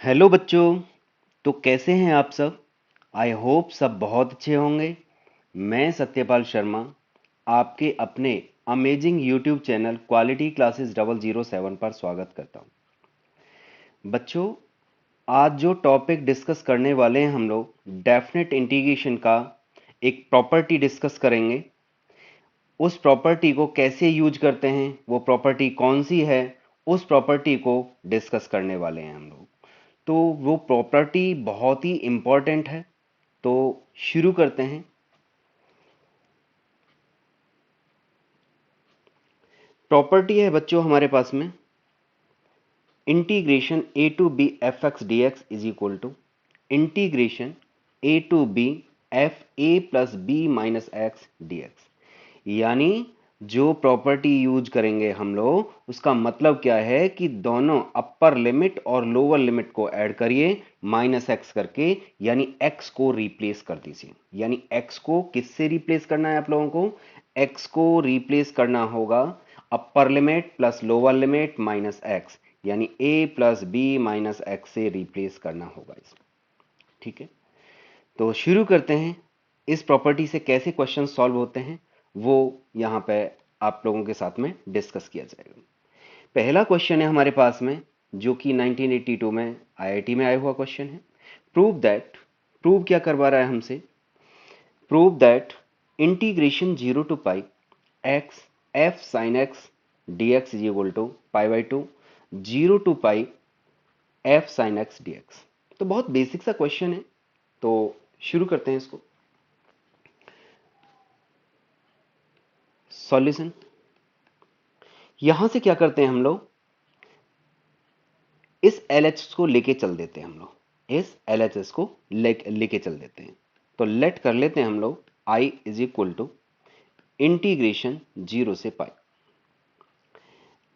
Hello बच्चों। तो कैसे हैं आप सब? आई होप सब बहुत अच्छे होंगे। मैं सत्यपाल शर्मा आपके अपने amazing YouTube channel quality classes 007 पर स्वागत करता हूं। बच्चों, आज जो टॉपिक डिस्कस करने वाले हैं हम लोग डेफिनेट इंटीग्रेशन का एक प्रॉपर्टी डिस्कस करेंगे। उस प्रॉपर्टी को कैसे यूज करते हैं, वो प्रॉपर्टी कौन सी है, उस प्रॉपर्टी को डिस्कस करने वाले हैं हम लोग। तो वो प्रॉपर्टी बहुत ही इंपॉर्टेंट है। तो शुरू करते हैं। प्रॉपर्टी है बच्चों हमारे पास में integration a to b f x d x is equal to integration a to b f a plus b minus x d x. यानी जो प्रॉपर्टी यूज करेंगे हम लोग, उसका मतलब क्या है कि दोनों अपर लिमिट और लोअर लिमिट को ऐड करिए माइनस एक्स करके, यानी एक्स को रिप्लेस कर दीजिए। यानी एक्स को किससे रिप्लेस करना है आप लोगों को? एक्स को रिप्लेस करना होगा upper limit plus lower limit minus x, यानी ए प्लस बी माइनस एक्स से रिप्लेस करना होगा इसको। ठीक है, तो शुरू करते हैं। इस प्रॉपर्टी से कैसे क्वेश्चन सॉल्व होते हैं वो यहां पे आप लोगों के साथ में डिस्कस किया जाएगा। पहला क्वेश्चन है हमारे पास में, जो कि 1982 में आईआईटी में आया हुआ क्वेश्चन है। प्रूव दैट, प्रूव क्या करवा रहा है हमसे? Prove that integration 0 to pi x f sine x d x is equal to pi by two 0 to pi f sine x d x. तो बहुत बेसिक सा क्वेश्चन है, तो शुरू करते हैं इसको। सॉल्यूशन, यहां से क्या करते हैं हम लोग, इस LHS को लेके चल देते हैं हम लोग, इस LHS को लेके चल देते हैं। तो लेट कर लेते हैं हम लोग I is equal to integration 0 से pi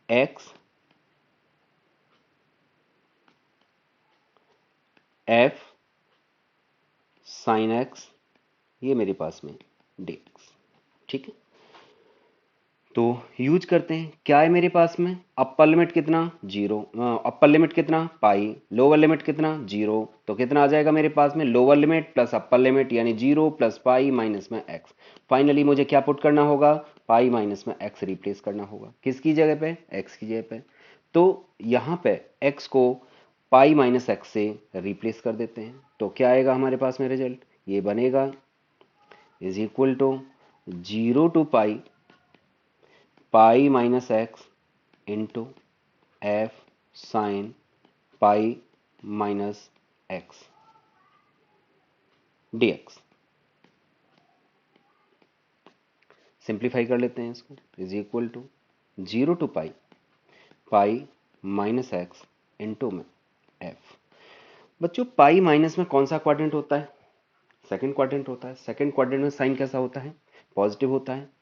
x f sine x, ये मेरे पास में dx। ठीक है, तो यूज करते हैं। क्या है मेरे पास में? अपर लिमिट कितना? 0। अपर लिमिट कितना? पाई। लोअर लिमिट कितना? 0। तो कितना आ जाएगा मेरे पास में? Lower limit plus upper limit, यानी 0 प्लस पाई माइनस में एक्स। फाइनली मुझे क्या पुट करना होगा? पाई माइनस में एक्स रिप्लेस करना होगा। किसकी जगह पे? एक्स की जगह पे। तो यहां पे एक्स को पाई माइनस एक्स से रिप्लेस कर देते हैं। तो क्या आएगा हमारे पास में रिजल्ट? ये बनेगा is equal to 0 to pi pi minus x into f sine pi minus x dx। Simplify कर लेते हैं इसको, is equal to 0 to pi pi minus x into में एफ। बच्चों, पाई माइनस में कौन सा क्वाड्रेंट होता है? सेकंड क्वाड्रेंट होता है। सेकंड क्वाड्रेंट में साइन कैसा होता है? पॉजिटिव होता है।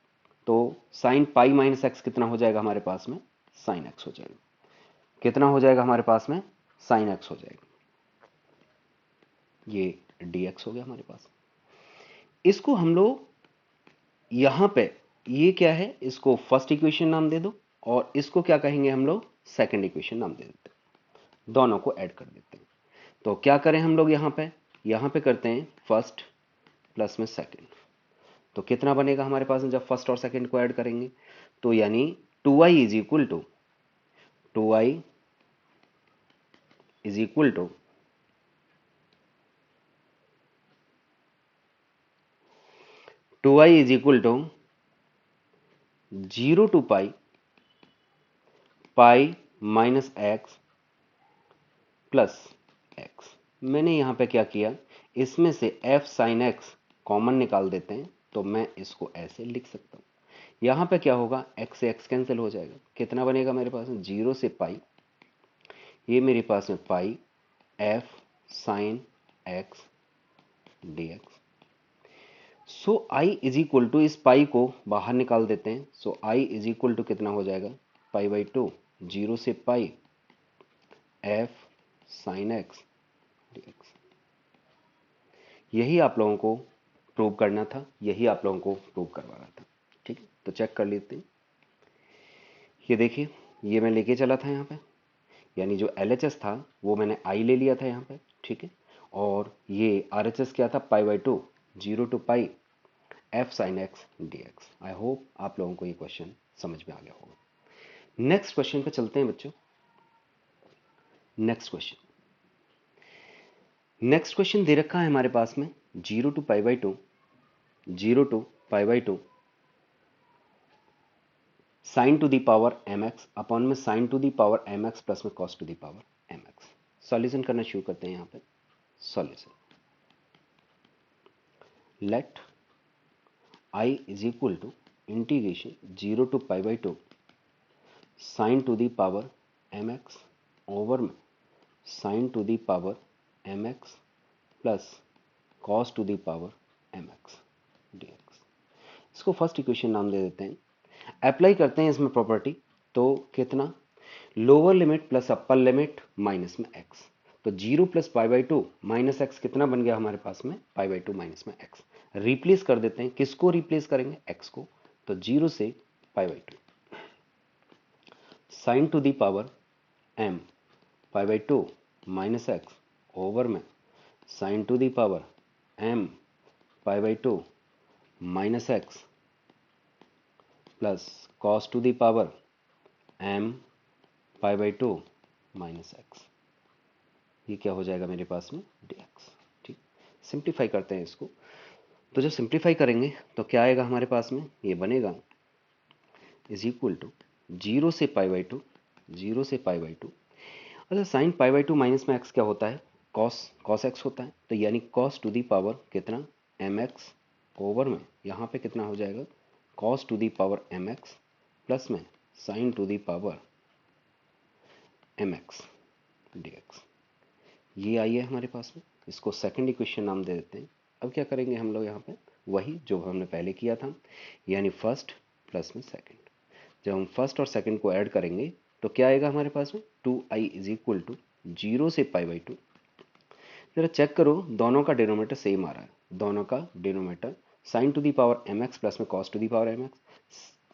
तो साइन पाई माइनस एक्स कितना हो जाएगा हमारे पास में? साइन एक्स हो जाएगा। कितना हो जाएगा हमारे पास में? साइन एक्स हो जाएगा। ये dx हो गया हमारे पास। इसको हम लोग यहां पे, ये क्या है, इसको फर्स्ट इक्वेशन नाम दे दो, और इसको क्या कहेंगे हम लोग? सेकंड इक्वेशन नाम दे देते हैं। दोनों को ऐड कर देते हैं। तो क्या करें हम लोग यहां पे करते हैं फर्स्ट प्लस में सेकंड। तो कितना बनेगा हमारे पास में जब फर्स्ट और सेकंड को ऐड करेंगे? तो यानी 2i is equal to 2i is equal to 2i is equal to 0 to pi pi minus x plus x. मैंने यहां पे क्या किया, इसमें से f साइन एक्स कॉमन निकाल देते हैं, तो मैं इसको ऐसे लिख सकता हूं। यहां पे क्या होगा, x से x कैंसिल हो जाएगा। कितना बनेगा मेरे पास में? 0 से पाई, ये मेरे पास में pi f sine x dx। So i is equal to, इस पाई को बाहर निकाल देते हैं। So i is equal to कितना हो जाएगा? पाई बाई टू 0 से pi f sine x dx। यही आप लोगों को प्रूव करना था, यही आप लोगों को प्रूव करवाना था। ठीक है, तो चेक कर लेते हैं। ये देखिए, ये मैं लेके चला था यहाँ पे। यानी जो LHS था वो मैंने आई ले लिया था यहाँ पे, ठीक है। और ये RHS क्या था, पाई/2, 0 to pi f sin x dx। I hope आप लोगों को ये क्वेश्चन समझ में आ गया होगा। नेक्स्ट क्वेश्चन पे चलते हैं बच्चों। नेक्स्ट क्वेश्चन दे रखा है हमारे पास में 0 टू पाई/2, 0 टू पाई/2 sine to the power mx upon में sine to the power mx plus में cos to the power mx। Solution करना शुरू करते हैं यहाँ पे। Solution, let I is equal to integration 0 to पाई/2 sine to the power mx over में sine to the power mx plus cos to the power mx dx। इसको first equation नाम दे देते हैं। अप्लाई करते हैं इसमें प्रॉपर्टी, तो कितना, lower limit plus upper limit minus में x। तो 0 प्लस पाई/2 माइनस एक्स कितना बन गया हमारे पास में, पाई/2 माइनस में x। रिप्लेस कर देते हैं, किसको रिप्लेस करेंगे, x को। तो 0 से पाई/2 sine to the power m पाई/2 माइनस एक्स ओवर में sine to the power m पाई/2 minus x plus cos to the power m पाई/2 माइनस एक्स। ये क्या हो जाएगा मेरे पास में, dx। ठीक, सिंप्लीफाई करते हैं इसको। तो जब सिंप्लीफाई करेंगे तो क्या आएगा हमारे पास में, ये बनेगा इज इक्वल टू 0 से पाई/2, 0 से पाई/2। अच्छा, साइन पाई/2 माइनस में एक्स क्या होता है, कॉस एक्स होता है। तो यानी कॉस टू दी पावर कितना, mx ओवर में यहाँ पे कितना हो जाएगा, cos to the power mx plus में sine to the power mx dx। ये आई है हमारे पास में। इसको सेकंड इक्वेशन नाम दे देते हैं। अब क्या करेंगे हम लोग यहाँ पे, वही जो हमने पहले किया था, यानी फर्स्ट प्लस में सेकंड। जब हम फर्स्ट और सेकंड को ऐड करेंगे तो क्या आएगा हमारे पास में, 2i इज इक्वल टू 0 से पाई/2। जरा चेक करो, दोनों का डिनोमिनेटर सेम आ रहा है। दोनों का denominator sine to the power mx plus में cos to the power mx,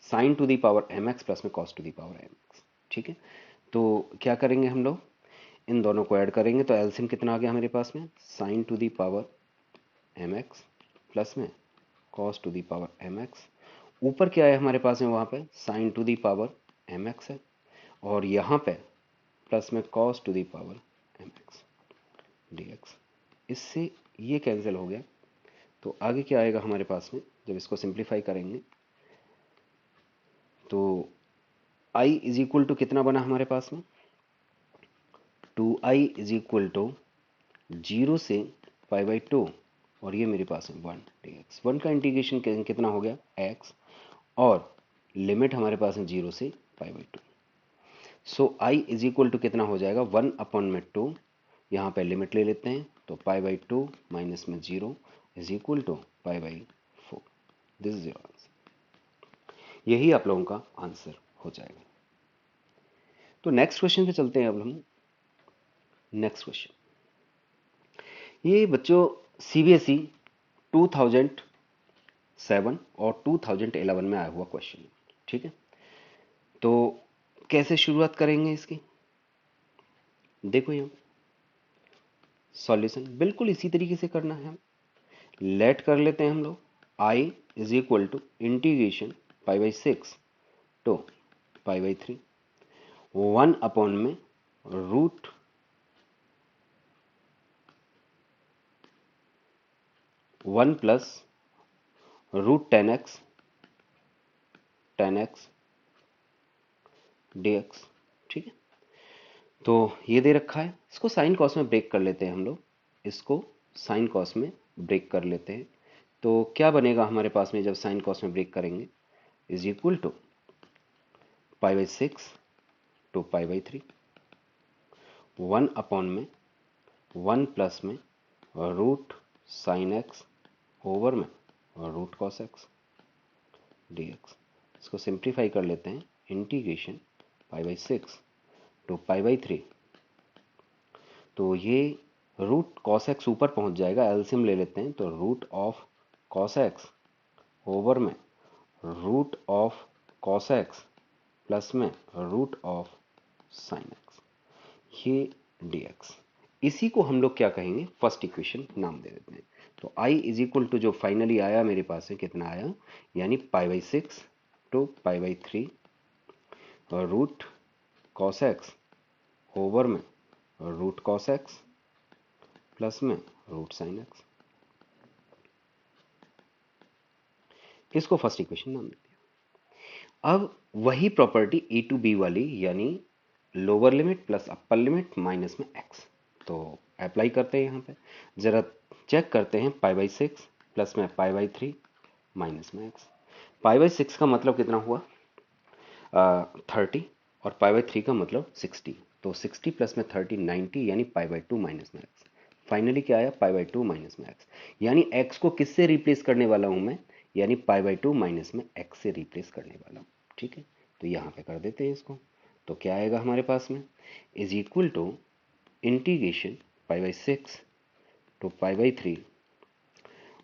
sine to the power mx plus में cos to the power mx। ठीक है, तो क्या करेंगे हम लोग, इन दोनों को ऐड करेंगे तो एलसीएम कितना आ गया हमारे पास में, sine to the power mx plus में cos to the power mx। ऊपर क्या है हमारे पास में, वहाँ पे sine to the power mx है, और यहाँ पे प्लस में cos to the power mx dx। इससे ये कैंसिल हो गया। तो आगे क्या आएगा हमारे पास में, जब इसको सिंप्लीफाई करेंगे तो i इज इक्वल टू कितना बना हमारे पास में, 2i इज इक्वल टू 0 से पाई/2, और ये मेरे पास है 1 dx। 1 का इंटीग्रेशन कितना हो गया, x, और लिमिट हमारे पास है 0 से पाई/2। सो i इज इक्वल टू कितना हो जाएगा, 1 अपॉन में 2, यहाँ पे लिमिट ले लेते हैं तो पाई/2 माइनस में 0 इज इक्वल टू पाई/4। This is your answer. यही आप लोगों का आंसर हो जाएगा। तो नेक्स्ट क्वेश्चन पे चलते हैं अब हम। नेक्स्ट क्वेश्चन, ये बच्चों CBSE 2007 और 2011 में आया हुआ क्वेश्चन है। ठीक है, तो कैसे शुरुआत करेंगे इसकी, देखो यहाँ सॉल्यूशन बिल्कुल इसी तरीके से करना है। हम लेट कर लेते हैं हम लोग, i is equal to integration पाई/6 टू पाई/3, 1 अपॉन में root 1 plus root 10x dx। ठीक है, तो ये दे रखा है, इसको साइन कॉस में ब्रेक कर लेते हैं हम लोग। इसको साइन कॉस में ब्रेक कर लेते हैं, तो क्या बनेगा हमारे पास में जब साइन कॉस में ब्रेक करेंगे, इज इक्वल टू पाई/6 टू पाई/3, 1 अपॉन में 1 प्लस में रूट साइन एक्स ओवर में रूट कॉस एक्स dx। इसको सिंप्लीफाई कर लेते हैं, इंटीग्रेशन पाई/6 टू पाई/3, तो ये रूट कॉस एक्स ऊपर पहुंच जाएगा, एलसीएम ले लेते हैं तो root of cos x over में root of cos x plus में रूट ऑफ साइन एक्स। ये dx, इसी को हम लोग क्या कहेंगे, फर्स्ट इक्वेशन नाम दे देते हैं। तो I इज इक्वल टू जो फाइनली आया मेरे पास में कितना आया, यानी π/6 टू π/3 और रूट कॉस एक्स ओवर में रूट कॉस एक्स प्लस में रूट साइन एक्स, इसको फर्स्ट इक्वेशन नाम दे दिया। अब वही प्रॉपर्टी ए टू बी वाली, यानी lower limit plus upper limit minus में एक्स, तो अप्लाई करते हैं यहाँ पे। जरा चेक करते हैं, π/6 प्लस में π/3 माइनस में एक्स। π/6 का मतलब कितना हुआ, 30, और π/3 का मतलब 60, तो 60 प्लस में 30 90, यानी π/2 माइनस में एक्स। फाइनली क्या आया, π/2 माइनस में एक्स, यानी एक्स को किससे रिप्लेस करने वाला हूं मैं, यानी π/2 माइनस में एक्स से रिप्लेस करने वाला हूं। ठीक है, तो यहां पे कर देते हैं इसको। तो क्या आएगा हमारे पास में, is equal to integration π/6 to π/3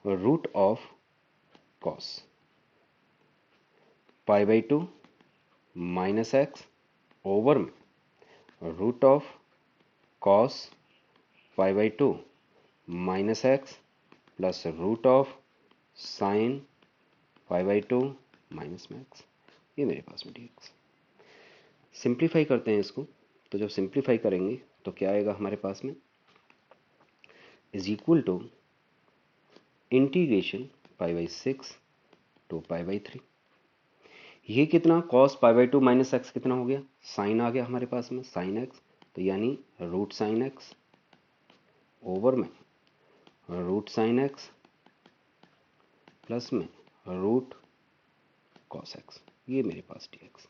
root of cos π/2 minus x over में root of cos π/2 minus x plus root of sine π/2 minus में एक्स, ये मेरे पास में dx। सिंप्लीफाई करते हैं इसको, तो जब सिंप्लीफाई करेंगे तो क्या आएगा हमारे पास में, is equal to integration π/6 to π/3, ये कितना, cos π/2 माइनस एक्स कितना हो गया, साइन आ गया हमारे पास में साइन एक्स, तो यानी रूट साइन एक्स ओवर में रूट साइन एक्स प्लस में रूट कॉस एक्स, ये मेरे पास dx।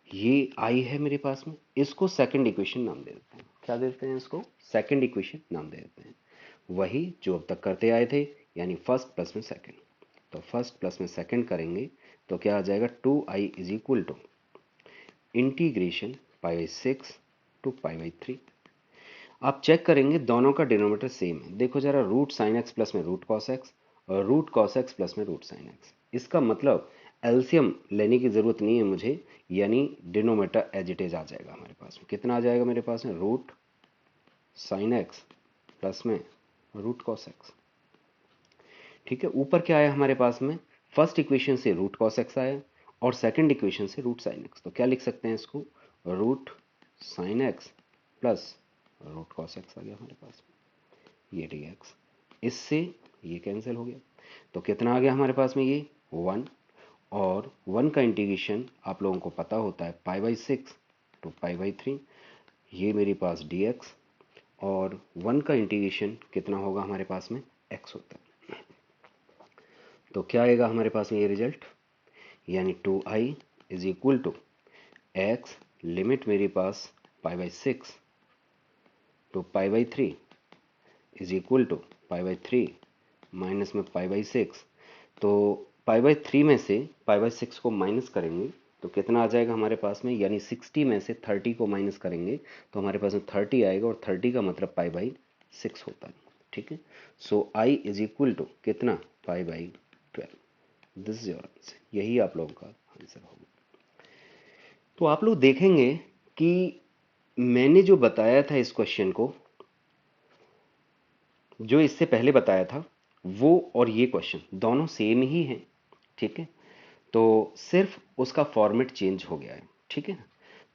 ये आई है मेरे पास में, इसको सेकंड इक्वेशन नाम दे देते हैं। क्या देते हैं इसको, सेकंड इक्वेशन नाम दे देते हैं, वही जो अब तक करते आए थे, यानी फर्स्ट प्लस में सेकंड। तो फर्स्ट प्लस में सेकंड करेंगे तो क्या आ जाएगा, 2i is equal to integration π/6 to π/3। आप चेक करेंगे दोनों का डिनोमिनेटर सेम है, देखो जरा, रूट साइन एक्स प्लस में रूट कॉस एक्स और रूट कॉस एक्स प्लस में रूट साइन एक्स, इसका मतलब एलसीएम लेने की जरूरत नहीं है मुझे, यानी डिनोमिनेटर एज इट इज आ जाएगा हमारे पास में। कितना आ जाएगा मेरे पास में, रूट साइन एक्स प्लस में रूट कॉस एक्स। ठीक है, ऊपर क्या आया हमारे पास में, फर्स्ट इक्वेशन से रूट कॉस एक्स आया और सेकंड इक्वेशन से रूट साइन एक्स, तो क्या लिख सकते हैं इसको, root sine x plus root cos x आ गया हमारे पास में, ये dx। इससे ये कैंसिल हो गया, तो कितना आ गया हमारे पास में, ये 1, और 1 का इंटीग्रेशन आप लोगों को पता होता है π/6 टू π/3, ये मेरे पास dx, और 1 का इंटीग्रेशन कितना होगा हमारे पास में, x होता है। तो क्या आएगा हमारे पास में ये रिजल्ट, यानी 2i is equal to x, limit मेरे पास π/6 to π/3 is equal to π/3 minus में π/6, तो π/3 में से π/6 को माइनस करेंगे तो कितना आ जाएगा हमारे पास में, यानी 60 में से 30 को माइनस करेंगे तो हमारे पास में 30 आएगा, और 30 का मतलब π/6 होता है। ठीक है, सो i इज इक्वल टू कितना, π/12। दिस इज योर आंसर, यही आप लोगों का आंसर होगा। तो आप लोग देखेंगे कि मैंने जो बताया था इस क्वेश्चन को, जो इससे पहले बताया था वो और ये क्वेश्चन दोनों सेम ही हैं। ठीक है, तो सिर्फ उसका फॉर्मेट चेंज हो गया है। ठीक है,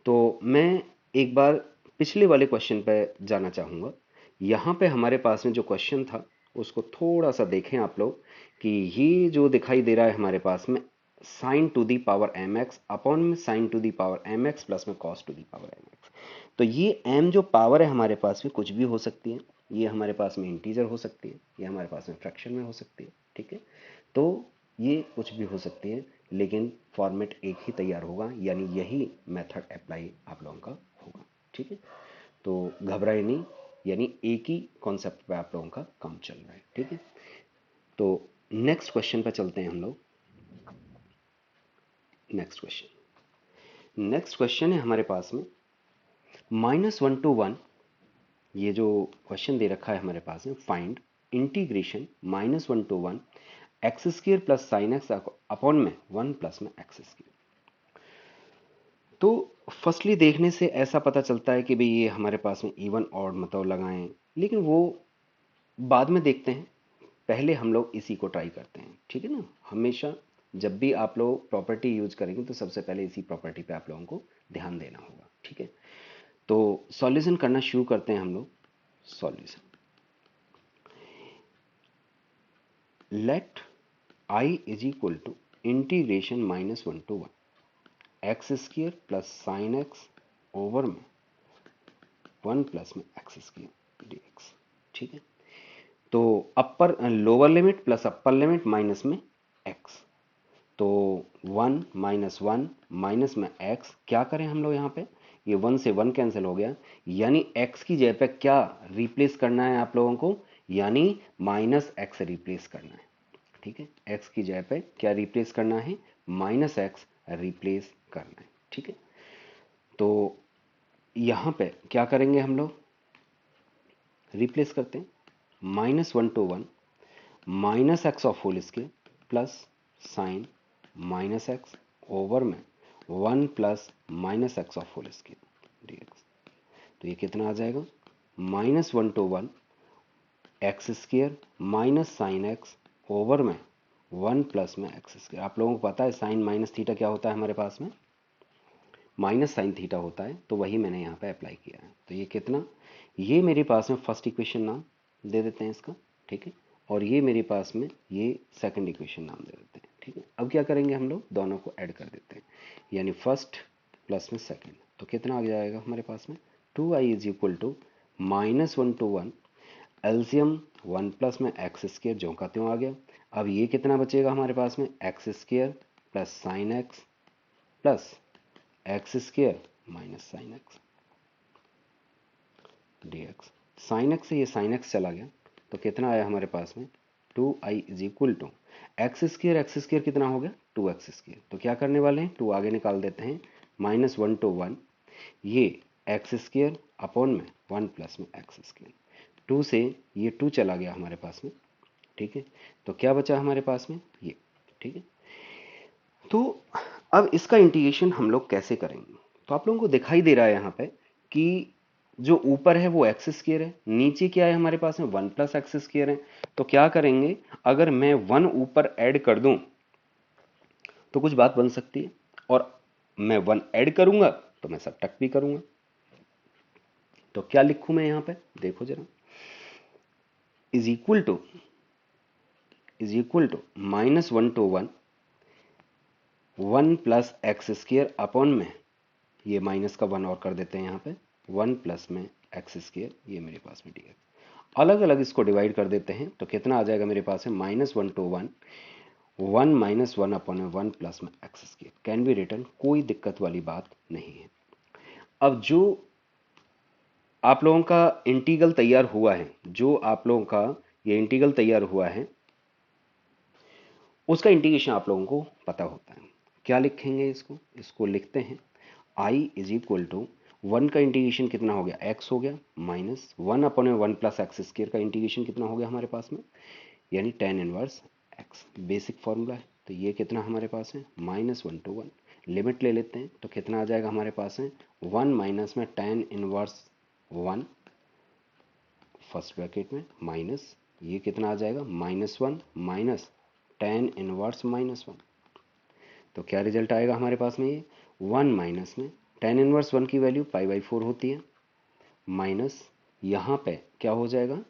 तो मैं एक बार पिछले वाले क्वेश्चन पे जाना चाहूँगा। यहाँ पे हमारे पास में जो क्वेश्चन था उसको थोड़ा सा देखें आप लोग, कि ये जो दिखाई दे रहा है हमारे पास में sine to the power m x upon में sine to the power m x plus में cos to the power m x. तो ये एम जो पावर है हमारे पास में कुछ भी हो सकती है, ये हमारे पास में इंटीजर हो सकती है, ये हमारे पास में फ्रैक्शन में हो सकती है। ठीक है, तो ये कुछ भी हो सकती है, लेकिन फॉर्मेट एक ही तैयार होगा, यानी यही मेथड अप्लाई आप लोगों का होगा। ठीक है, तो घबराए नहीं, यानी एक ही कॉन्सेप्ट पे आप लोगों का काम चल रहा है। ठीक है, तो नेक्स्ट क्वेश्चन पे चलते हैं हम लोग। नेक्स्ट क्वेश्चन है हमारे पास में -1 to 1, ये जो क्वेश्चन दे रखा है हमारे पास में, find integration -1 to 1 x square plus sine x upon में 1 प्लस में एक्स स्क्र। तो फर्स्टली देखने से ऐसा पता चलता है कि भाई ये हमारे पास में इवन ऑड मतलब लगाएं, लेकिन वो बाद में देखते हैं। पहले हम लोग इसी को ट्राई करते हैं, ठीक है ना। हमेशा जब भी आप लोग प्रॉपर्टी यूज करेंगे तो सबसे पहले इसी प्रॉपर्टी पे आप लोगों को ध्यान देना होगा, ठीक है। तो सॉल्यूशन करना शुरू करते हैं हम लोग। Solution, let I is equal to integration -1 to 1 x square plus sine x over में 1 प्लस में एक्स स्क्र डी एक्स, ठीक है। तो upper lower limit plus upper limit minus में एक्स, तो 1 - 1 माइनस में एक्स, क्या करें हम लोग यहाँ पे, ये 1 से 1 कैंसिल हो गया, यानी x की जगह पे क्या रिप्लेस करना है आप लोगों को, यानी -x रिप्लेस करना है, ठीक है। x की जगह पे क्या रिप्लेस करना है, -x रिप्लेस करना है, ठीक है। तो यहाँ पे क्या करेंगे हम लोग, रिप्लेस करते हैं, -1 to 1 -x of whole square plus sine -x over में 1 plus -x of whole square dx। तो ये कितना आ जाएगा, -1 to 1 x square minus sine x over में 1 प्लस में एक्स स्क्वायर। आप लोगों को पता है साइन माइनस थीटा क्या होता है, हमारे पास में माइनस साइन थीटा होता है, तो वही मैंने यहाँ पे अप्लाई किया है। तो ये कितना, ये मेरे पास में फर्स्ट इक्वेशन नाम दे देते हैं इसका, ठीक है। और ये मेरे पास में ये सेकंड इक्वेशन नाम दे देते हैं, ठीक है। अब क्या करेंगे हम लोग, दोनों को ऐड कर देते हैं, यानी फर्स्ट प्लस में सेकंड, तो कितना आ जाएगा हमारे पास में, 2i is equal to -1 to 1 एल्सियम 1 प्लस में एक्स स्क्र जो का त्यों आ गया। अब ये कितना बचेगा हमारे पास में, x square plus sine x plus x square minus sine x d x. Sine x से ये साइन एक्स चला गया, तो कितना आया हमारे पास में, 2i is equal to x square कितना हो गया, 2x स्क्र। तो क्या करने वाले हैं, 2 आगे निकाल देते हैं, -1 to 1 ये एक्स स्क्र अपॉन में 1 प्लस में एक्स स्क्र, 2 से ये 2 चला गया हमारे पास में, ठीक है। तो क्या बचा हमारे पास में, ये, ठीक है। तो अब इसका इंटीग्रेशन हम लोग कैसे करेंगे, तो आप लोगों को दिखाई दे रहा है यहाँ पे कि जो ऊपर है वो एक्स स्क्र है, नीचे क्या है हमारे पास में 1 प्लस एक्स स्क्र है। तो क्या करेंगे, अगर मैं 1 ऊपर ऐड कर दूं तो कुछ बात बन सकती है, और मैं 1 ऐड करूंगा तो मैं सब्ट्रैक्ट भी करूंगा। तो क्या लिखूं मैं यहाँ पे, देखो जरा, is equal to -1 to 1 1 plus x square upon में, ये माइनस का 1 और कर देते हैं यहाँ पे, 1 प्लस में एक्स स्क्र, ये मेरे पास में डी एक्स। अलग अलग इसको डिवाइड कर देते हैं, तो कितना आ जाएगा मेरे पास में, -1 to 1 1 - 1 अपॉन में 1 प्लस में x square, can be return, कोई दिक्कत वाली बात नहीं है। अब जो आप लोगों का इंटीग्रल तैयार हुआ है, जो आप लोगों का ये इंटीग्रल तैयार हुआ है, उसका इंटीग्रेशन आप लोगों को पता होता है। क्या लिखेंगे इसको, इसको लिखते हैं i इज इक्वल टू 1 का इंटीग्रेशन कितना हो गया, x हो गया, -1 अपॉन 1 प्लस एक्स स्क्र का इंटीग्रेशन कितना हो गया हमारे पास में, यानी tan inverse x, basic formula है। तो ये कितना हमारे पास है, -1 to 1, लिमिट ले लेते हैं, तो कितना आ जाएगा हमारे पास में, 1 माइनस में tan इनवर्स 1 फर्स्ट ब्रैकेट में माइनस, ये कितना आ जाएगा, -1 माइनस tan इनवर्स -1। तो क्या रिजल्ट आएगा हमारे पास में, ये 1 माइनस में tan इनवर्स 1 की वैल्यू π/4 होती है, माइनस यहाँ पे क्या हो जाएगा,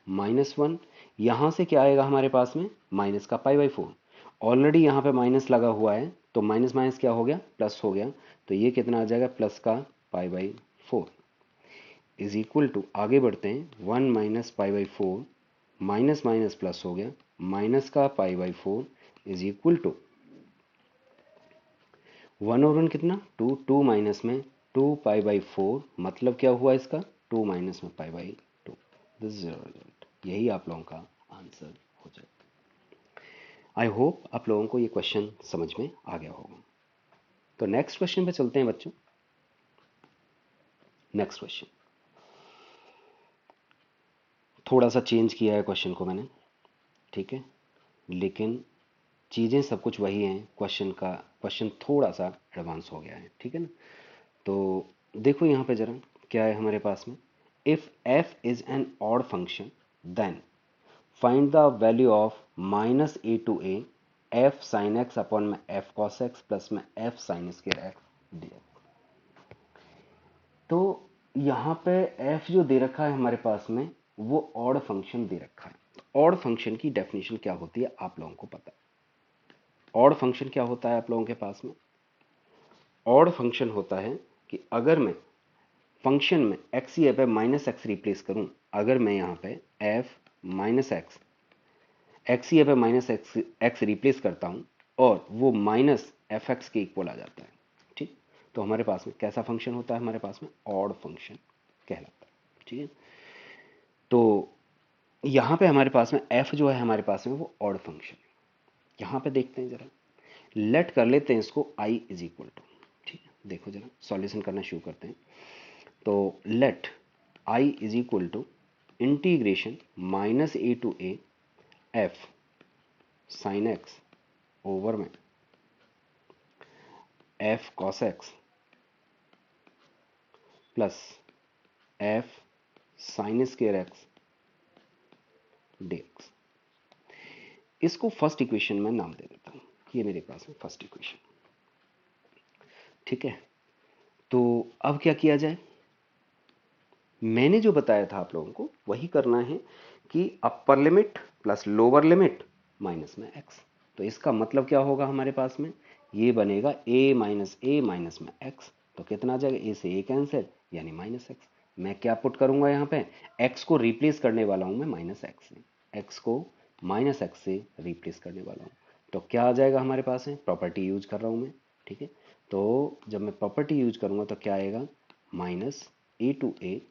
-1, यहाँ से क्या आएगा हमारे पास में, माइनस का π/4, ऑलरेडी यहाँ पे माइनस लगा हुआ है, तो माइनस माइनस क्या हो गया, प्लस हो गया। तो ये कितना आ जाएगा, प्लस का π/4 इज इक्वल टू, आगे बढ़ते हैं, 1 माइनस π/4 माइनस माइनस प्लस हो गया, माइनस का π/4 इज इक्वल टू 1 और 1 कितना, 2, 2 माइनस में 2π/4, मतलब क्या हुआ इसका, 2 माइनस में π/2। दिस इज रिजल्ट, यही आप लोगों का आंसर हो जाएगा। आई होप आप लोगों को ये क्वेश्चन समझ में आ गया होगा। तो नेक्स्ट क्वेश्चन पे चलते हैं बच्चों। नेक्स्ट क्वेश्चन थोड़ा सा चेंज किया है क्वेश्चन को मैंने, ठीक है, लेकिन चीज़ें सब कुछ वही हैं, क्वेश्चन थोड़ा सा एडवांस हो गया है, ठीक है ना। तो देखो यहाँ पे जरा क्या है हमारे पास में, if f is an odd function then find the value of minus a to a f sine x upon में एफ कॉस एक्स प्लस में f sine square x d x. तो यहाँ पे f जो दे रखा है हमारे पास में वो ऑड फंक्शन दे रखा है। ऑड फंक्शन की डेफिनेशन क्या होती है आप लोगों को पता है। ऑड फंक्शन क्या होता है आप लोगों के पास में, ऑड फंक्शन होता है कि अगर मैं फंक्शन में एक्स या पे माइनस एक्स रिप्लेस करूं, अगर मैं यहाँ पे एफ माइनस एक्स एक्स या पे माइनस एक्स एक्स रिप्लेस करता हूं और वो माइनस एफ एक्स के इक्वल आ जाता है, ठीक। तो हमारे पास में कैसा फंक्शन होता है, हमारे पास में ऑड फंक्शन कहलाता है, ठीक है। तो यहाँ पे हमारे पास में एफ जो है हमारे पास में वो ऑड फंक्शन है। यहाँ पे देखते हैं जरा, लेट कर लेते हैं इसको आई इज इक्वल टू, ठीक है। देखो जरा सॉल्यूशन करना शुरू करते हैं। तो let I is equal to integration minus a to a f sine x over में f cos x plus f sine square x d x. इसको फर्स्ट इक्वेशन में नाम दे देता हूं, ये मेरे पास में फर्स्ट इक्वेशन, ठीक है। तो अब क्या किया जाए, मैंने जो बताया था आप लोगों को वही करना है कि upper limit plus lower limit minus में एक्स। तो इसका मतलब क्या होगा हमारे पास में, ये बनेगा a माइनस में x। तो कितना आ जाएगा, a से a कैंसिल यानी माइनस एक्स। मैं क्या पुट करूंगा यहाँ पे, x को रिप्लेस करने वाला हूं मैं माइनस एक्स से, x को माइनस एक्स से रिप्लेस करने वाला हूँ। तो क्या आ जाएगा हमारे पास है, प्रॉपर्टी यूज कर रहा हूँ मैं, ठीक है। तो जब मैं प्रॉपर्टी यूज करूंगा तो क्या आएगा, minus a to a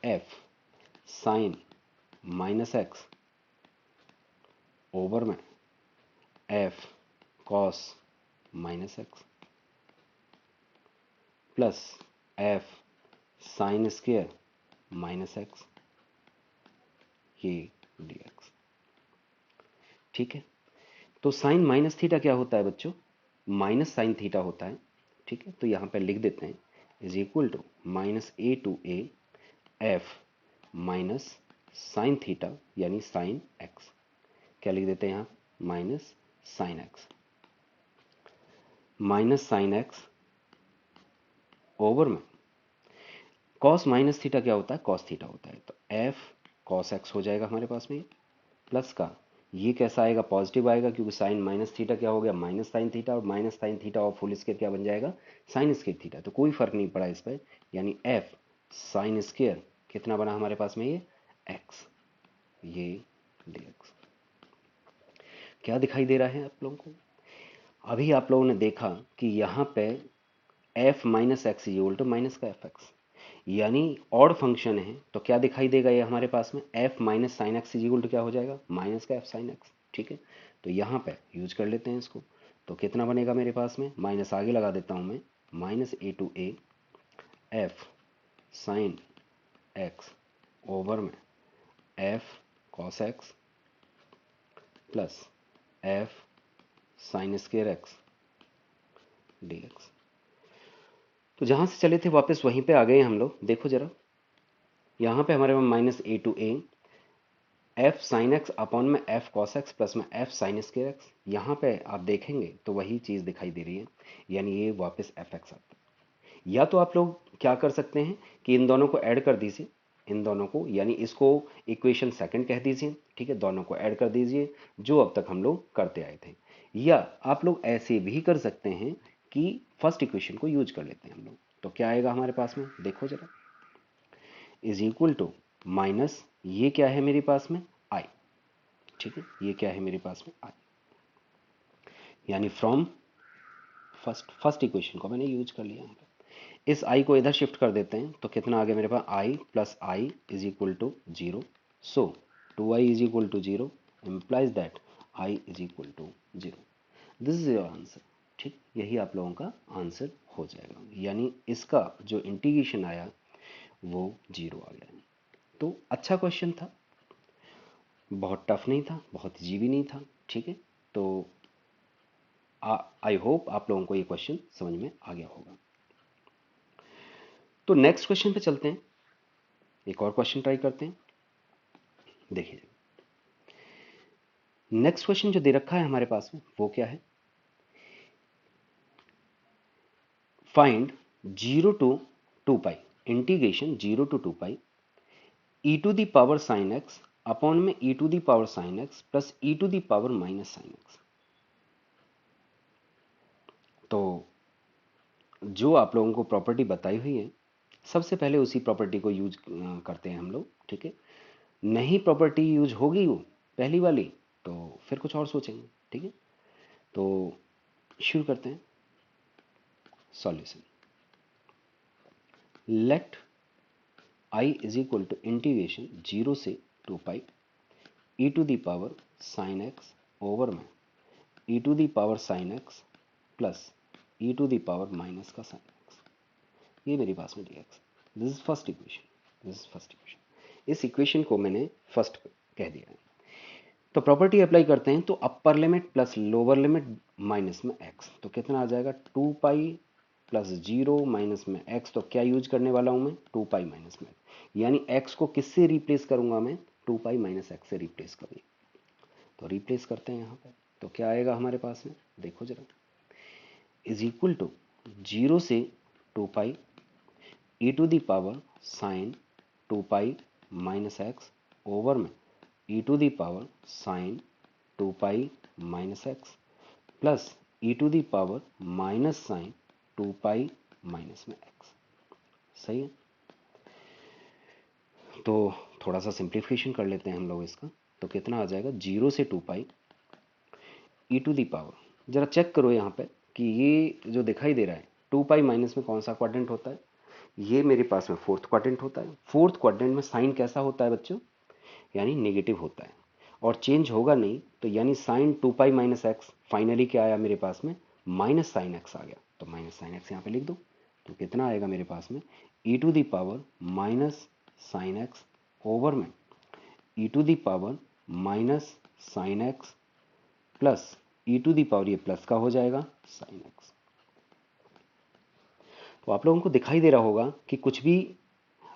f sine minus x over में f cos minus x plus f sine square minus x ये डी एक्स, ठीक है। तो साइन माइनस थीटा क्या होता है बच्चों, माइनस साइन थीटा होता है, ठीक है। तो यहां पर लिख देते हैं is equal to minus a to a f minus sine theta यानी साइन एक्स। क्या लिख देते हैं यहाँ, minus sine x, minus sine x over में कॉस माइनस थीटा क्या होता है, कॉस थीटा होता है। तो एफ कॉस एक्स हो जाएगा हमारे पास में, प्लस का ये कैसा आएगा, पॉजिटिव आएगा, क्योंकि साइन माइनस थीटा क्या हो गया, माइनस साइन थीटा, और माइनस साइन थीटा और फुल स्केयर क्या बन जाएगा, साइन स्केयर थीटा। तो कोई फर्क नहीं पड़ा इस पर, यानी एफ साइन स्केयर कितना बना हमारे पास में, ये एक्स, ये डी एक्स। क्या दिखाई दे रहा है आप लोगों को, अभी आप लोगों ने देखा कि यहाँ पे f minus x equal to minus का एफ एक्स, यानी ऑड फंक्शन है। तो क्या दिखाई देगा ये हमारे पास में, f minus sine x equal to क्या हो जाएगा, माइनस का एफ साइन एक्स, ठीक है। तो यहाँ पे यूज कर लेते हैं इसको। तो कितना बनेगा मेरे पास में, माइनस आगे लगा देता हूँ मैं, minus a to a f sine x over में f cos x plus f sine square x d x. तो जहां से चले थे वापस वहीं पे आ गए हम लोग। देखो जरा यहाँ पे हमारे पास minus a to a f sine x upon में एफ कॉस एक्स प्लस में एफ साइन स्क्वायर एक्स। यहाँ पे आप देखेंगे तो वही चीज़ दिखाई दे रही है, यानी ये वापस एफ एक्स आता है। या तो आप लोग क्या कर सकते हैं कि इन दोनों को ऐड कर दीजिए, इन दोनों को, यानी इसको इक्वेशन सेकंड कह दीजिए, ठीक है। दोनों को ऐड कर दीजिए जो अब तक हम लोग करते आए थे। या आप लोग ऐसे भी कर सकते हैं कि फर्स्ट इक्वेशन को यूज कर लेते हैं हम लोग। तो क्या आएगा हमारे पास में, देखो जरा, इज इक्वल टू माइनस ये क्या है मेरे पास में, आई, ठीक है। ये क्या है मेरे पास में, आई, यानी फ्रॉम फर्स्ट इक्वेशन को मैंने यूज कर लिया यहाँ पे। इस आई को इधर शिफ्ट कर देते हैं तो कितना आ गया मेरे पास, I plus I is equal to zero. So two I is equal to zero implies that I is equal to zero. This is your answer, ठीक। यही आप लोगों का आंसर हो जाएगा, यानी इसका जो इंटीग्रेशन आया वो जीरो आ गया। तो अच्छा क्वेश्चन था, बहुत टफ नहीं था, बहुत इजी भी नहीं था, ठीक है। तो आई होप आप लोगों को ये क्वेश्चन समझ में आ गया होगा। तो नेक्स्ट क्वेश्चन पे चलते हैं, एक और क्वेश्चन ट्राई करते हैं। देखिए नेक्स्ट क्वेश्चन जो दे रखा है हमारे पास में वो क्या है, find 0 to 2 pi integration 0 to 2 pi e to the power sine x upon में e to the power sine x plus e to the power minus sine x. तो जो आप लोगों को प्रॉपर्टी बताई हुई है, सबसे पहले उसी प्रॉपर्टी को यूज करते हैं हम लोग, ठीक है। नहीं प्रॉपर्टी यूज होगी वो पहली वाली, तो फिर कुछ और सोचेंगे, ठीक है। तो शुरू करते हैं solution. Let I is equal to integration 0 से 2 pi e to the power sine x over में e to the power sine x plus e to the power minus का साइन एक्स, ये मेरे पास में dx। This is first equation, this is first equation. इस equation को मैंने first कह दिया है। तो प्रॉपर्टी अप्लाई करते हैं, तो upper limit plus lower limit minus में x, तो कितना आ जाएगा 2 पाई प्लस 0 माइनस में x। तो क्या यूज करने वाला हूं मैं, 2 पाई माइनस में, यानी x को किससे रिप्लेस करूंगा मैं, 2 पाई माइनस एक्स से रिप्लेस करूंगा। तो रिप्लेस करते हैं यहां पर, तो क्या आएगा हमारे पास में, देखो जरा, इज इक्वल टू 0 से 2 pi e to the power sine 2 pi minus x over में e to the power sine 2 pi minus x plus e to the power minus sine 2 pi minus में एक्स। सही है। तो थोड़ा सा simplification कर लेते हैं हम लोग इसका, तो कितना आ जाएगा 0 से 2 pi e to the power, जरा चेक करो यहाँ पे कि ये जो दिखाई दे रहा है 2 पाई माइनस में कौन सा क्वाड्रेंट होता है, ये मेरे पास में फोर्थ क्वाड्रेंट होता है। फोर्थ क्वाड्रेंट में साइन कैसा होता है बच्चों, यानी नेगेटिव होता है और चेंज होगा नहीं, तो यानी sine 2 pi minus x finally क्या आया मेरे पास में, माइनस साइन एक्स आ गया। तो माइनस साइन एक्स यहाँ पे लिख दो, तो कितना आएगा मेरे पास में e to the power minus sine x over में e to the power minus sine x plus e to the power, ये प्लस का हो जाएगा साइन एक्स। तो आप लोगों को दिखाई दे रहा होगा कि कुछ भी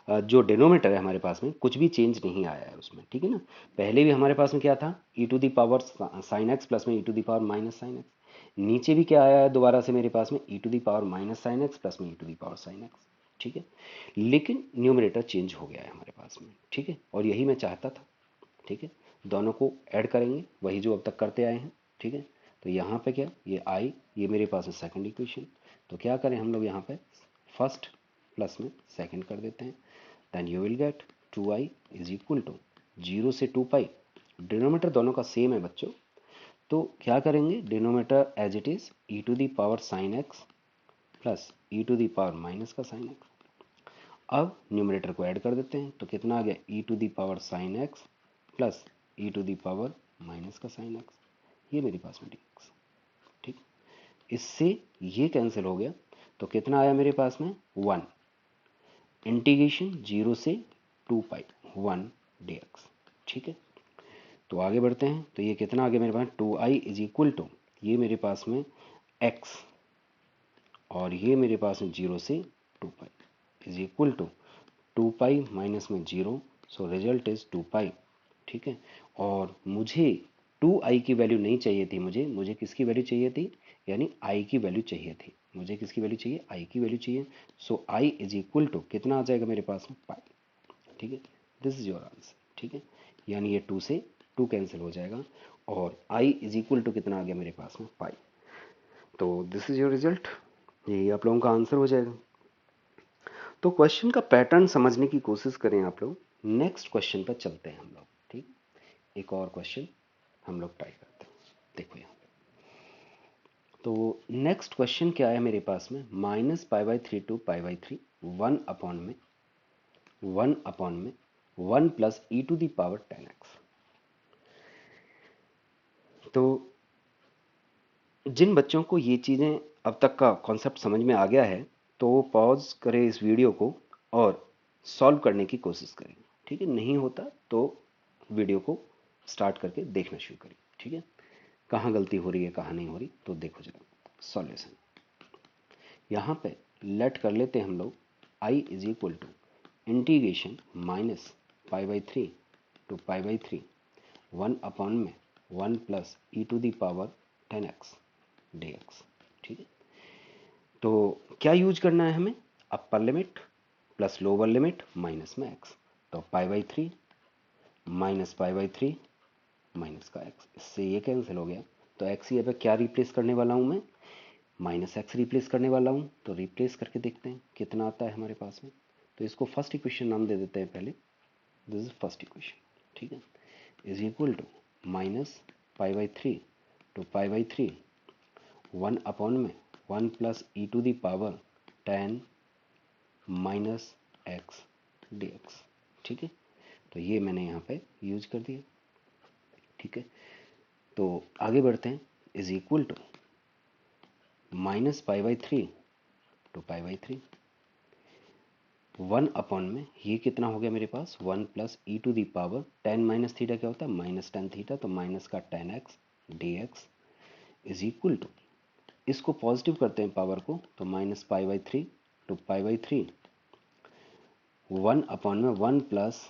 जो डिनोमीटर है हमारे पास में कुछ भी चेंज नहीं आया है उसमें, ठीक है ना। पहले भी हमारे पास में क्या था, e to the power sine x plus में e to the power minus sine x. नीचे भी क्या आया है दोबारा से मेरे पास में e to the power minus sine x plus में e to the power sine x, ठीक है। लेकिन न्यूमरेटर चेंज हो गया है हमारे पास में, ठीक है, और यही मैं चाहता था, ठीक है। दोनों को ऐड करेंगे, वही जो अब तक करते आए हैं, ठीक है। तो यहाँ पे क्या, ये आई, ये मेरे पास है सेकंड इक्वेशन, तो क्या करें हम लोग यहाँ पे फर्स्ट प्लस में सेकंड कर देते हैं। Then you will get 2i is equal to 0 से 2 पाई, डिनोमीटर दोनों का सेम है बच्चों, तो क्या करेंगे denominator as it is e to the power sine x plus e to the power minus का साइन एक्स। अब न्यूमरेटर को ऐड कर देते हैं, तो कितना आ गया e to the power sine x plus e to the power minus का साइन एक्स, ये मेरे पास में dx, ठीक। इससे ये कैंसिल हो गया, तो कितना आया मेरे पास में 1 इंटीग्रेशन 0 से 2 पाई 1 dx, ठीक है। तो आगे बढ़ते हैं, तो ये कितना आ गया मेरे पास 2i इज इक्वल टू, ये मेरे पास में x और ये मेरे पास में 0 से 2 pi is equal to 2 pi minus में 0, सो रिजल्ट इज 2 पाई, ठीक है। और मुझे 2i की वैल्यू नहीं चाहिए थी, मुझे मुझे किसकी वैल्यू चाहिए थी, यानी i की वैल्यू चाहिए थी, मुझे किसकी वैल्यू चाहिए, i की वैल्यू चाहिए। सो i इज इक्वल टू कितना आ जाएगा मेरे पास में पाई, ठीक है। दिस इज योर आंसर, ठीक है। यानी ये 2 से 2 कैंसिल हो जाएगा और i इज इक्वल टू कितना आ गया मेरे पास में पाई। तो दिस इज योर रिजल्ट, यही आप लोगों का आंसर हो जाएगा। तो क्वेश्चन का पैटर्न समझने की कोशिश करें आप लोग। नेक्स्ट क्वेश्चन पर चलते हैं हम लोग, ठीक। एक और क्वेश्चन हम लोग ट्राई करते हैं, देखो यहाँ पे। तो नेक्स्ट क्वेश्चन क्या है मेरे पास में, minus pi by 3 to pi by 3 1 upon में 1 plus e to the power 10x। तो जिन बच्चों को ये चीज़ें अब तक का कॉन्सेप्ट समझ में आ गया है, तो वो पॉज करें इस वीडियो को और सॉल्व करने की कोशिश करें, ठीक है। नहीं होता तो वीडियो को स्टार्ट करके देखना शुरू करें, ठीक है। कहाँ गलती हो रही है कहाँ नहीं हो रही, तो देखो जरा सॉल्यूशन। यहाँ पे लेट कर लेते हैं हम लोग i is equal to integration minus pi by three to pi by three 1 upon में 1 plus e to the power 10x dx। ठीक है, तो क्या यूज करना है हमें, upper limit plus lower limit minus में x, तो पाई by three minus pi by three minus का x, इससे ये कैंसिल हो गया। तो x यहाँ पे क्या रिप्लेस करने वाला हूँ मैं, माइनस एक्स रिप्लेस करने वाला हूँ। तो रिप्लेस करके देखते हैं कितना आता है हमारे पास में। तो इसको फर्स्ट इक्वेशन नाम दे देते हैं पहले, दिस इज फर्स्ट इक्वेशन। ठीक है, is equal to minus pi by three to pi by three 1 upon में 1 plus e to the power 10 minus x d x. ठीक है, तो ये मैंने यहाँ पे यूज कर दिया। ठीक है, तो आगे बढ़ते हैं, is equal to minus pi by three to pi by three 1 upon में ये कितना हो गया मेरे पास 1 plus e to the power 10 minus theta क्या होता है माइनस टेन थीटा, तो माइनस का 10x dx is equal to, इसको पॉजिटिव करते हैं पावर को, तो minus pi by three to pi by three 1 upon में 1 प्लस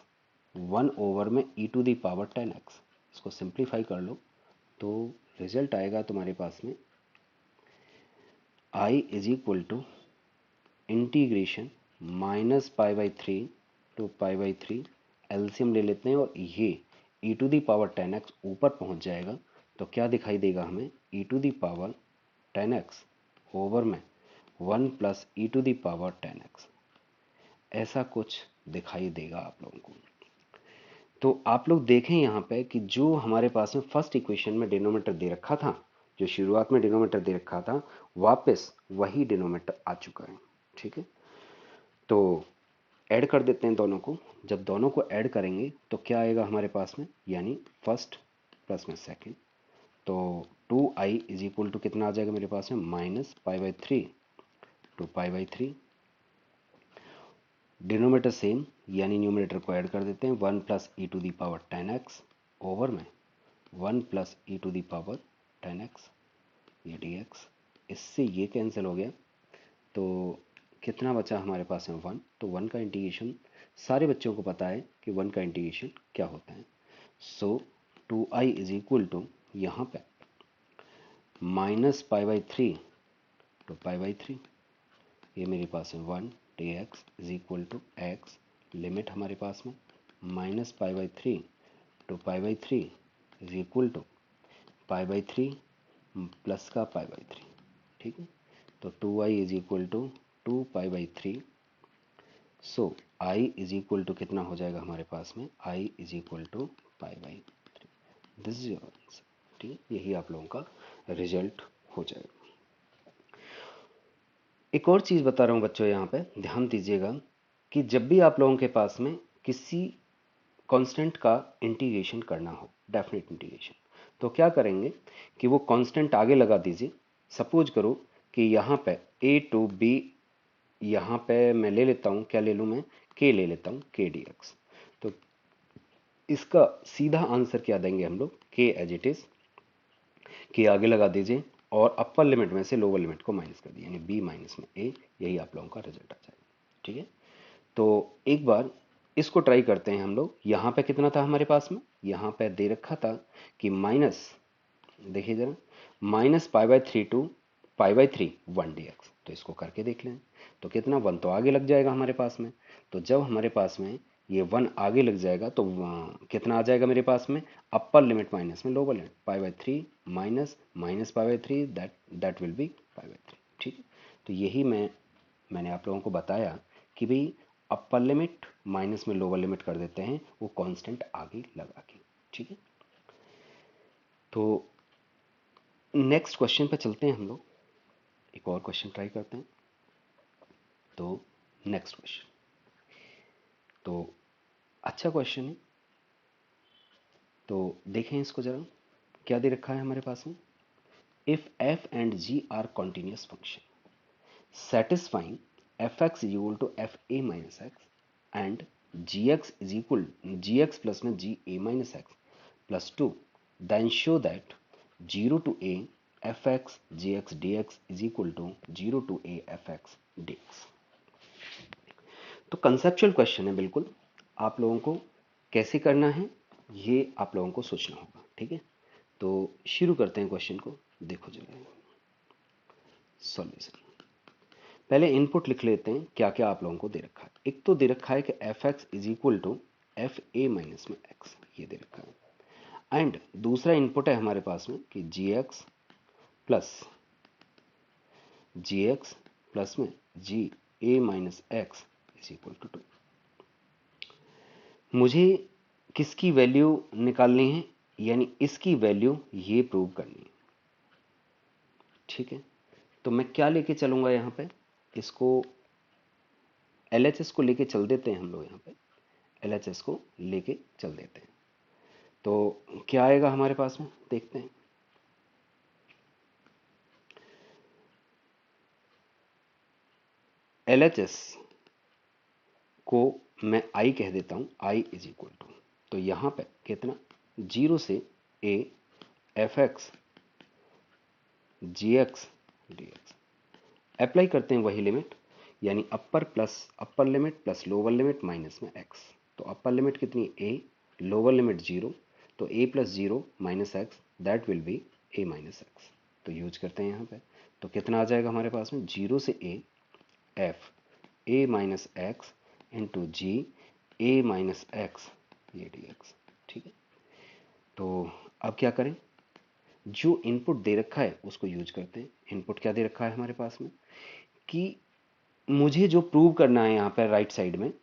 1 ओवर में ई टू दी पावर 10x। इसको सिंप्लीफाई कर लो तो रिजल्ट आएगा तुम्हारे पास में i is equal to integration minus pi by three to pi by three, LCM ले लेते हैं और ये ई टू दी पावर 10x ऊपर पहुंच जाएगा, तो क्या दिखाई देगा हमें, e to the power 10x over में 1 plus e to the power 10x, ऐसा कुछ दिखाई देगा आप लोगों को। तो आप लोग देखें यहाँ पे कि जो हमारे पास में फर्स्ट इक्वेशन में डिनोमिनेटर दे रखा था, जो शुरुआत में डिनोमिनेटर दे रखा था, वापस वही डिनोमिनेटर आ चुका है। ठीक है, तो ऐड कर देते हैं दोनों को। जब दोनों को ऐड करेंगे तो क्या आएगा हमारे पास में, यानी फर्स्ट प्लस में सेकेंड, तो 2i इज इक्वल टू कितना आ जाएगा मेरे पास में minus pi by three to pi by three, denominator same यानी न्यूमिनेटर को ऐड कर देते हैं, 1 plus e to the power 10x over में 1 plus e to the power 10x ये dx, इससे ये कैंसिल हो गया, तो कितना बचा हमारे पास में 1, तो 1 का इंटीग्रेशन सारे बच्चों को पता है कि 1 का इंटीग्रेशन क्या होता है। सो 2i इज इक्वल टू यहाँ पे minus pi by three to pi by three, ये मेरे पास है 1 dx is equal to x, limit हमारे पास में minus pi by three to pi by three is equal to pi by three plus का पाई बाई थ्री। ठीक है, तो 2i is equal to 2 pi by three, so i is equal to कितना हो जाएगा हमारे पास में, i is equal to pi by three, this is your answer. ठीक है, यही आप लोगों का रिजल्ट हो जाएगा। एक और चीज़ बता रहा हूँ बच्चों, यहाँ पे ध्यान दीजिएगा कि जब भी आप लोगों के पास में किसी कांस्टेंट का इंटीग्रेशन करना हो, डेफिनेट इंटीग्रेशन, तो क्या करेंगे कि वो कांस्टेंट आगे लगा दीजिए। सपोज करो कि यहाँ पे a टू b, यहाँ पे मैं ले लेता हूँ, क्या ले लूँ मैं, k ले लेता हूँ, k dx। तो इसका सीधा आंसर क्या देंगे हम लोग, k as it is, k आगे लगा दीजिए और अपर लिमिट में से लोअर लिमिट को माइनस कर दिया, यानी b माइनस में a, यही आप लोगों का रिजल्ट आ जाएगा। ठीक है, तो एक बार इसको ट्राई करते हैं हम लोग। यहाँ पे कितना था हमारे पास में, यहाँ पे दे रखा था कि माइनस, देखिए जरा, minus pi by three to pi by three 1 dx, तो इसको करके देख लें, तो कितना 1 तो आगे लग जाएगा हमारे पास में। तो जब हमारे पास में ये 1 आगे लग जाएगा तो कितना आ जाएगा मेरे पास में, अपर लिमिट माइनस में lower limit, pi by three minus minus pi by three, that will be pi by three. ठीक है, तो यही मैंने आप लोगों को बताया कि भाई अपर लिमिट माइनस में लोअर लिमिट कर देते हैं वो कांस्टेंट आगे लगा के। ठीक है, तो नेक्स्ट क्वेश्चन पे चलते हैं हम लोग, एक और क्वेश्चन ट्राई करते हैं। तो नेक्स्ट क्वेश्चन तो अच्छा क्वेश्चन है, तो देखें इसको जरा, क्या दे रखा है हमारे पास में, if f and g are continuous function satisfying fx is equal to fa minus x and gx is equal gx plus में ga minus x plus 2, then show that 0 to a fx gx dx is equal to 0 to a fx dx। तो conceptual question है बिल्कुल, आप लोगों को कैसे करना है ये आप लोगों को सोचना होगा, ठीक है। तो शुरू करते हैं क्वेश्चन को। देखो जरा सॉल्यूशन, पहले इनपुट लिख लेते हैं क्या क्या आप लोगों को दे रखा है। एक तो दे रखा है कि f x is equal to f a minus में एक्स, ये दे रखा है। एंड दूसरा इनपुट है हमारे पास में कि जी एक्स प्लस में g a minus x is equal to 2। मुझे किसकी वैल्यू निकालनी है, यानी इसकी वैल्यू ये प्रूव करनी है, ठीक है। तो मैं क्या लेके चलूंगा यहाँ पे, इसको LHS को लेके चल देते हैं हम लोग, यहाँ पे LHS को लेके चल देते हैं। तो क्या आएगा हमारे पास में, देखते हैं। LHS को मैं I कह देता हूं, I इज इक्वल टू, तो यहां पे कितना 0 से a fx gx dx apply करते हैं वही लिमिट, यानी upper limit plus lower limit minus में x। तो अपर लिमिट कितनी a, लोअर लिमिट 0, तो a plus 0 minus x that will be a minus x. तो यूज करते हैं यहाँ पे, तो कितना आ जाएगा हमारे पास में 0 से a f a minus x into g a minus x ये डी एक्स, ठीक है। तो अब क्या करें, जो इनपुट दे रखा है उसको यूज करते हैं। इनपुट क्या दे रखा है हमारे पास में कि मुझे जो प्रूव करना है यहाँ पर राइट साइड में,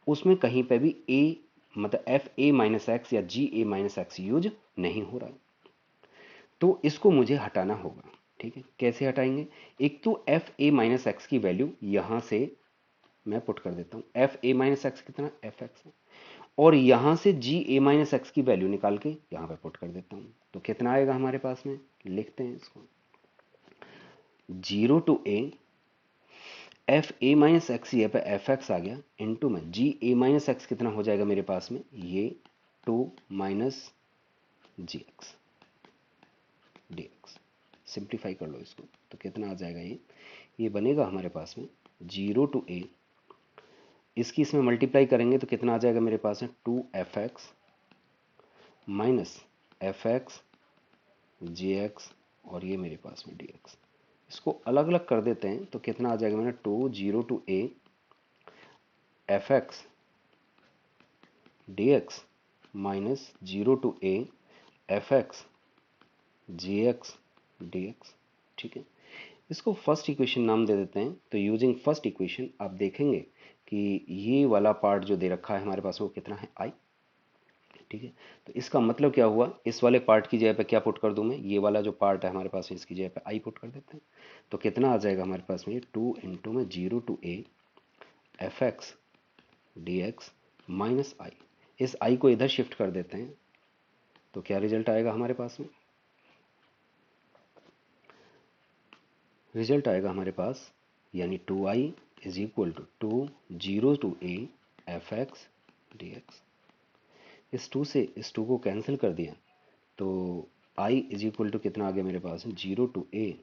उसमें कहीं पे भी a मतलब एफ ए माइनस एक्स या जी ए माइनस एक्स यूज नहीं हो रहा है, तो इसको मुझे हटाना होगा, ठीक है। कैसे हटाएंगे, एक तो एफ ए माइनस एक्स की वैल्यू यहां से मैं पुट कर देता हूं, एफ ए माइनस एक्स कितना एफ एक्स है, और यहां से जी ए माइनस एक्स की वैल्यू निकाल के यहां पे पुट कर देता हूं। तो कितना आएगा हमारे पास में, लिखते हैं इसको, 0 to a f a minus x, ये पे एफ एक्स आ गया, इनटू में जी ए माइनस एक्स कितना हो जाएगा मेरे पास में, ये 2 माइनस जी एक्स डी एक्स। सिंप्लीफाई कर लो इसको, तो कितना आ जाएगा, ये बनेगा हमारे पास में 0 टू ए, इसकी इसमें मल्टीप्लाई करेंगे तो कितना आ जाएगा मेरे पास में 2fx minus F x g x, और ये मेरे पास में dx। इसको अलग अलग कर देते हैं तो कितना आ जाएगा मेरा 0 to a f x d x minus 0 to a f x g x d x, ठीक है। इसको फर्स्ट इक्वेशन नाम दे देते हैं। तो यूजिंग फर्स्ट इक्वेशन आप देखेंगे कि ये वाला पार्ट जो दे रखा है हमारे पास वो कितना है i, ठीक है। तो इसका मतलब क्या हुआ, इस वाले पार्ट की जगह पे क्या पुट कर दूं मैं, ये वाला जो पार्ट है हमारे पास में इसकी जगह पे i पुट कर देते हैं। तो कितना आ जाएगा हमारे पास में, ये 2 इंटू में 0 to a f x d x minus I. इस i को इधर शिफ्ट कर देते हैं तो क्या रिजल्ट आएगा हमारे पास में, रिजल्ट आएगा हमारे पास यानी 2i is equal to 0 to a f x d x. इस 2 से इस 2 को कैंसिल कर दिया तो i इज इक्वल टू कितना आ गया मेरे पास, 0 to a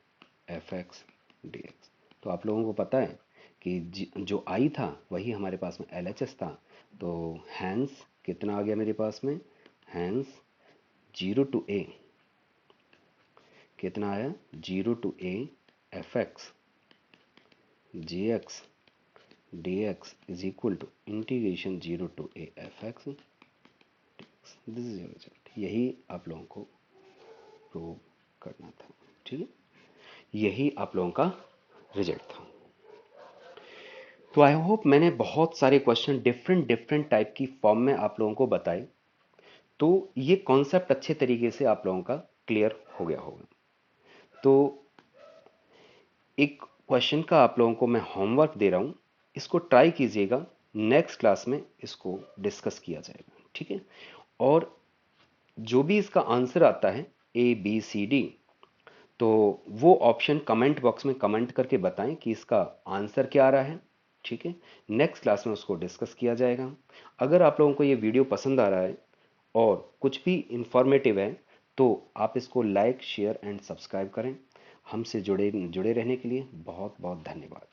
f x d x. तो आप लोगों को पता है कि जो i था वही हमारे पास में LHS था, तो हैंस कितना आ गया मेरे पास में, हैंस 0 टू a कितना आया, 0 to a f x g x d x is equal to integration 0 to a f x. This is your result, यही आप लोगों को प्रूव करना था, ठीक है। यही आप लोगों का रिजल्ट था। तो आई होप मैंने बहुत सारे क्वेश्चन डिफरेंट डिफरेंट टाइप की फॉर्म में आप लोगों को बताए, तो ये कॉन्सेप्ट अच्छे तरीके से आप लोगों का क्लियर हो गया होगा। तो एक क्वेश्चन का आप लोगों को मैं होमवर्क दे रहा हूं, इसको ट्राई कीजिएगा, नेक्स्ट क्लास में इसको डिस्कस किया जाएगा, ठीक है। और जो भी इसका आंसर आता है ABCD, तो वो ऑप्शन कमेंट बॉक्स में कमेंट करके बताएं कि इसका आंसर क्या आ रहा है, ठीक है। नेक्स्ट क्लास में उसको डिस्कस किया जाएगा। अगर आप लोगों को ये वीडियो पसंद आ रहा है और कुछ भी इंफॉर्मेटिव है तो आप इसको लाइक शेयर एंड सब्सक्राइब करें। हमसे जुड़े जुड़े रहने के लिए बहुत बहुत धन्यवाद।